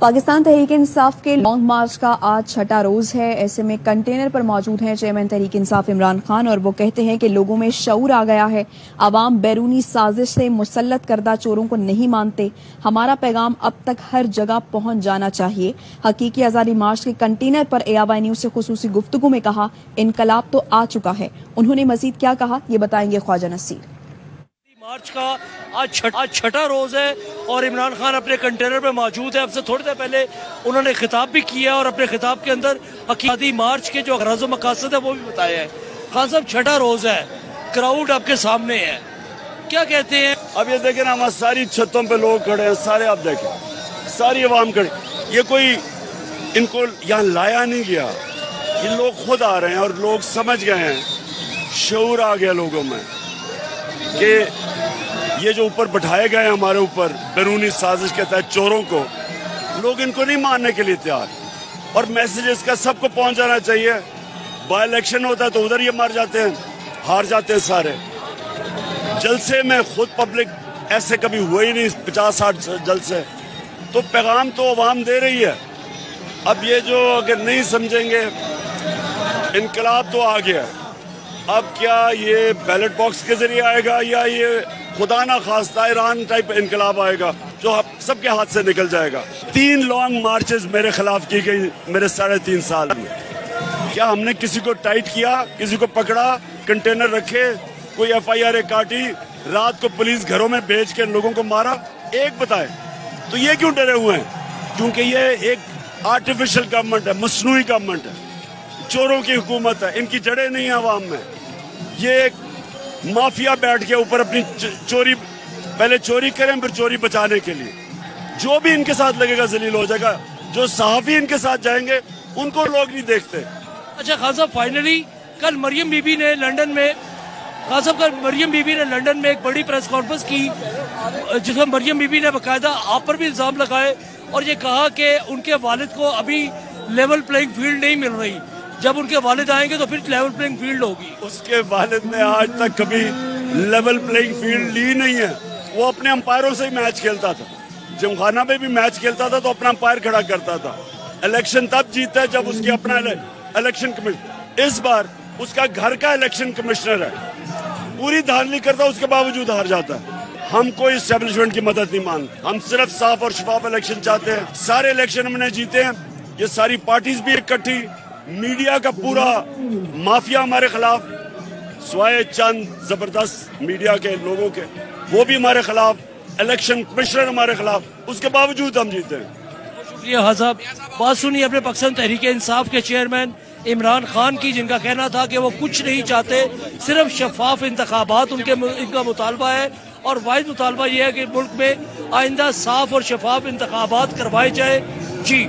पाकिस्तान तहरीक इंसाफ के लॉन्ग मार्च का आज छठा रोज है। ऐसे में कंटेनर पर मौजूद हैं चेयरमैन तहरीक इंसाफ इमरान खान और वो कहते हैं कि लोगों में शऊर आ गया है। आवाम बैरूनी साजिश से मुसल्लत करदा चोरों को नहीं मानते। हमारा पैगाम अब तक हर जगह पहुंच जाना चाहिए। हकीकी आज़ादी मार्च के कंटेनर पर ARY न्यूज से खुसूसी गुफ्तगू में कहा, इनकलाब तो आ चुका है। उन्होंने मजीद क्या कहा ये बताएंगे ख्वाजा नसीर। मार्च का आज छठा रोज है और इमरान खान अपने कंटेनर पे मौजूद है। अब से थोड़ी देर पहले उन्होंने खिताब भी किया और अपने खिताब के अंदर आज़ादी मार्च के जो गरज़ व मकासद है वो भी बताया है। खान साहब, छठा रोज है, क्राउड आपके सामने है, क्या कहते हैं? अब ये देखें ना, हमारी सारी छतों पे लोग खड़े हैं, सारे आप देखें, सारी आवाम खड़े। ये कोई इनको यहाँ लाया नहीं गया, ये लोग खुद आ रहे हैं और लोग समझ गए हैं, शऊर आ गया लोगों में कि ये जो ऊपर बैठाए गए हमारे ऊपर बैरूनी साजिश के तहत चोरों को, लोग इनको नहीं मानने के लिए तैयार। और मैसेज इसका सबको पहुंच जाना चाहिए। बाई इलेक्शन होता है तो उधर ये मर जाते हैं, हार जाते हैं सारे। जलसे में खुद पब्लिक ऐसे कभी हुए ही नहीं, 50-60 जलसे। तो पैगाम तो अवाम दे रही है। अब ये जो अगर नहीं समझेंगे, इनकलाब तो आ गया। अब क्या ये बैलेट बॉक्स के जरिए आएगा या ये खुदा ना खास्ता ईरान टाइप इनकलाब आएगा जो सबके हाथ से निकल जाएगा? 3 लॉन्ग मार्चेस मेरे खिलाफ की गई मेरे 3.5 साल में। क्या हमने किसी को टाइट किया, किसी को पकड़ा, कंटेनर रखे, कोई FIR काटी, रात को पुलिस घरों में भेज के लोगों को मारा? एक बताए। तो ये क्यों डरे हुए हैं? क्योंकि ये एक आर्टिफिशियल गवर्नमेंट है, मसनूई गवर्नमेंट है, चोरों की हुकूमत है, इनकी जड़ें नहीं है अवाम में। ये एक माफिया बैठ के ऊपर अपनी चोरी, पहले चोरी करें फिर चोरी बचाने के लिए जो भी इनके साथ लगेगा जलील हो जाएगा। जो सहाफी इनके साथ जाएंगे उनको लोग नहीं देखते। अच्छा खान साहब, फाइनली कल मरियम बीबी ने लंदन में एक बड़ी प्रेस कॉन्फ्रेंस की जिसमें मरियम बीबी ने बाकायदा आप पर भी इल्जाम लगाए और ये कहा कि उनके वालिद को अभी लेवल प्लेइंग फील्ड नहीं मिल रही, जब उनके वालिद आएंगे तो फिर लेवल प्लेइंग फील्ड होगी। उसके वालिद ने आज तक कभी लेवल प्लेइंग फील्ड ली नहीं है। वो अपने अंपायरों से ही मैच खेलता था, जिमखाना में भी मैच खेलता था तो अपना अंपायर खड़ा करता था। इलेक्शन तब जीता है जब उसकी अपना इलेक्शन कमिश्नर, इस बार उसका घर का इलेक्शन कमिश्नर है, पूरी धांधली करता, उसके बावजूद हार जाता है। हम कोई एस्टेब्लिशमेंट की मदद नहीं मांगते, हम सिर्फ साफ और शफाफ इलेक्शन चाहते हैं। सारे इलेक्शन हमने जीते हैं, ये सारी पार्टीज भी इकट्ठी, मीडिया का पूरा माफिया हमारे खिलाफ, स्वाय चंद जबरदस्त मीडिया के लोगों के, वो भी हमारे खिलाफ, इलेक्शन कमिश्नर हमारे खिलाफ, उसके बावजूद हम जीते हैं। शुक्रिया खान साहब। बात सुनिए अपने पाकिस्तान तहरीक इंसाफ के चेयरमैन इमरान खान की, जिनका कहना था कि वो कुछ नहीं चाहते, सिर्फ शफाफ इंतखाबात इनका मुतालबा है और वाहिद मुतालबा ये है कि मुल्क में आइंदा साफ और शफाफ इंतखाबात करवाए जाए। जी।